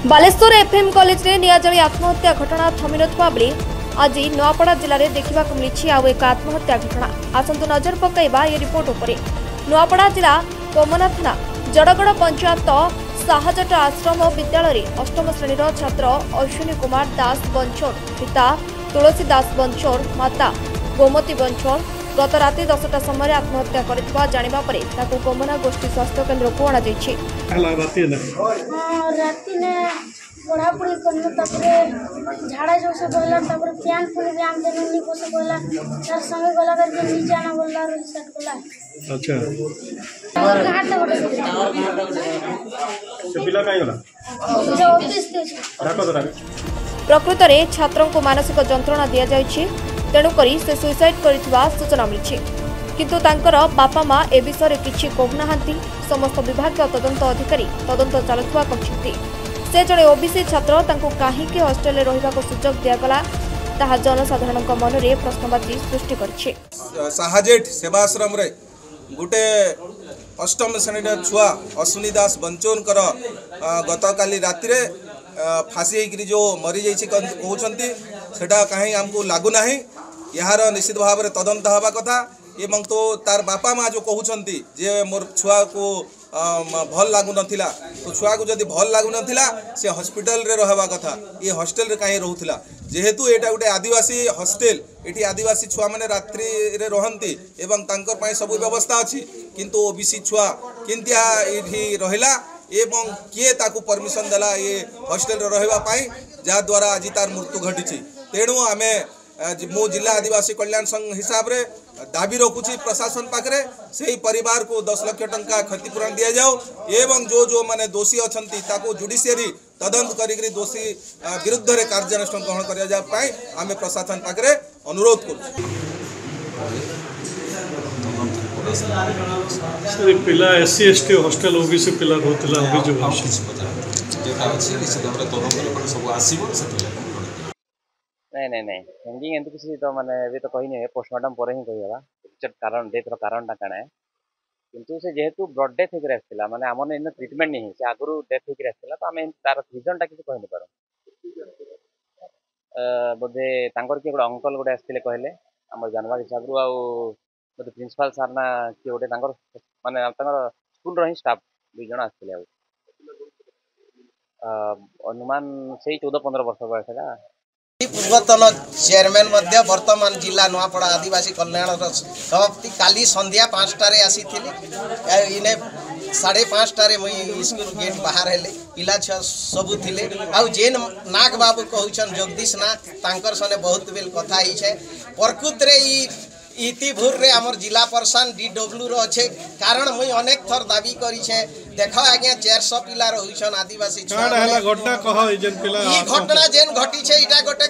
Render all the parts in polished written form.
Baleshwar FM college रे नियाजली आत्महत्या घटना थमी नथवा बेले आज नुआपड़ा जिले में देखा मिली आउ एक आत्महत्या घटना। आसतु नजर पकड़ा ये रिपोर्ट उपर। नुआपड़ा जिला कोमना थाना जड़गड़ पंचायत साहजट आश्रम विद्यालय अष्टम श्रेणी छात्र अश्विनी कुमार दास बंचोर पिता तुलसी दास बंचोर माता गोमती बंचोर गत राति 10टा समय आत्महत्या करथिबा जानिबा परे ताको कोमना गोष्ठी स्वास्थ्य केन्द्र को अणा जायछि। पढ़ा पढ़ी करने झाड़ा जो से कहला फैन पुणी भी आम देने नहीं कोसे कहला तार संगे गला करके नीचे आना बोलला और सेट कहला। अच्छा कहां तक बटे से पिला काई गला जो ऑफिस के राको दरा प्रकृत रे छात्रों को मानसिक जंत्रणा दिया जायछि तेणु करी से सुइसाइड करथिबा सूचना मिलिछि किंतु तांकर बापा मां ए विषय रे किछि कहनाहांती। समस्त विभाग तदंत अधिकारी तदंत चालुवा कहछथि। से जड़े ओबीसी छात्र तांको काहेकि हॉस्टेल रहिबा को सुजोग दियागला ताहा जनसाधारण मन में प्रश्नवाची सृष्टि करछि। साहजेट सेवाश्रम रे गुटे अष्टम श्रेणी छुआ अश्विनी दास बंचोनकर गतकाली राति रे फांसी होकर जो मरी जाइए कहते सेटा कहीं आमको लगुना यार निश्चित भाव में तदंत हवा कथा एवं तो तार बापा माँ जो कहते जे मोर छुआ को भल लगुन तो छुआ को जब भल लगुन से हॉस्पिटल रे रहवा कथा ये हॉस्टेल रे कहीं रोला जेहेतु एटा गोटे आदिवासी हॉस्टेल ये आदिवासी छुआ मैंने रात्रि रे रहंती एवं तांकर पाई सब व्यवस्था अच्छी किंतु ओबीसी छुआ किंतिया ये रहिला एवं किए ताकू परमिशन देला ये हॉस्टेल रे रहबा पाई जा द्वारा आज तार मृत्यु घटी। तेणु आमे मो जिला आदिवासी कल्याण संघ हिसाब रे दाबी रखुची प्रशासन पाखरे से परिवार को 10 लाख टंका क्षतिपूरण दिया जाओ एवं जो जो माने दोषी अछंती ताको जुडिशियरी तदंत करी दोषी विरुद्ध रे कार्यानुष्ठान ग्रहण करिया जा पाई आमे प्रशासन पाखरे अनुरोध करू। सर पिला एससी एसटी हॉस्टेल ओबीसी पिला होतला अभियोग अछि जेटा अछि निश्चित भाबरे तदंत रे सब आसीबो सेतले नहीं हैंगिंग एंत किसी तो माने अभी तो कही नहीं पोस्टमार्टम पर ही कही हवा एक्चुअल कारण डेथ रो कारण काना है किंतु से जेहेतु ब्लड डेथ होकर आसला माने हमन इन ट्रीटमेंट नहीं से आगु डेथ होकर आसला तो आम तार रीजन टा किसी कहि नहीं पारो बोधे तांकर के गोटे अंकल गोटे आसते कहले आम जानवर हिसाब रू आ बोधे प्रिंसिपल सार ना किए गोटे माने स्कूल रही स्टाफ 2 जन आसते अनुमान से 14-15 वर्ष बयस पूर्वतन चेयरमैन मध्य वर्तमान जिला नुआपड़ा आदिवासी कल्याण सभापति काली संध्या 5टा आसी इने 5:30 मुई स्कूल गेट बाहर हेले पिला छुआ सबू थिले आउ जेन नाग बाबू कहउछन जगदीश नाग तांकर सने बहुत बेल कथा ही छे प्रकृत रे इतिभूर रे हमर जिला प्रशासन डीडब्ल्यू रो अच्छे कारण मुई अनेक थर दाबी करी छे देखो आज्ञा 400 पिला रहुछन आदिवासी घटना कह जेन पिला ई घटना जेन घटी छे इटा गोटे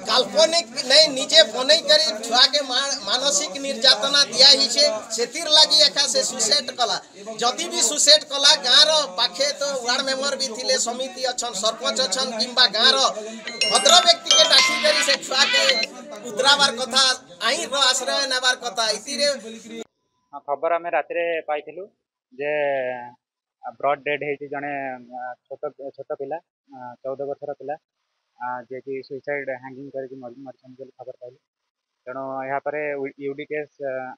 काल्पनिक नहीं निजे बनै करी छुआ के मानसिक निर्यातना दिया ही छे सेतिर लागि एका से सुसेट कला जदि भी सुसेट कला गाँ रो पाखे तो वार्ड मेंबर भी थिले समिति अछन सरपंच अछन किंबा गाँ रो भद्र व्यक्ति के डाकी करी से छुआ के उद्राबार कथा आई रो आश्रय नेबार कथा इतिरे खबर आम राति पाइलु जे ब्रड डेड है जड़े छोट पिला 14 वर्षर पिला जे कि सुइसाइड हैंगिंग करके मरछन खबर पाइलु तेणु यहाँ यूडी केस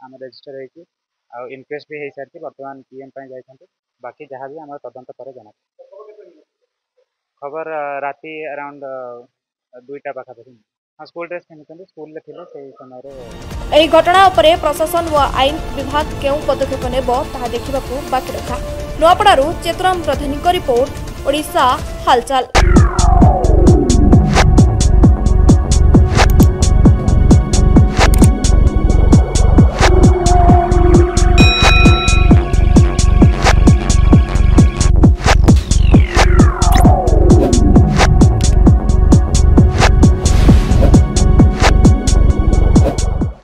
आम रजिस्टर हो इनक्वेस्ट भी हो सारी बर्तमान पीएम जाइए बाकी जहाँ भी आम तदंत पर जाना खबर राति अराउंड 2टा पाखापाखि हाँ स्कूल ड्रेस पिंधुଛନ୍ତି स्कूल रे थिले से समय एही घटना उपरे प्रशासन व आईन विभाग केउ पदक्षेप नेबो ताहा देखिबाकू बाकी रखा। नुआपड़ारू चेतराम प्रधानी को रिपोर्ट ओडिशा हालचाल।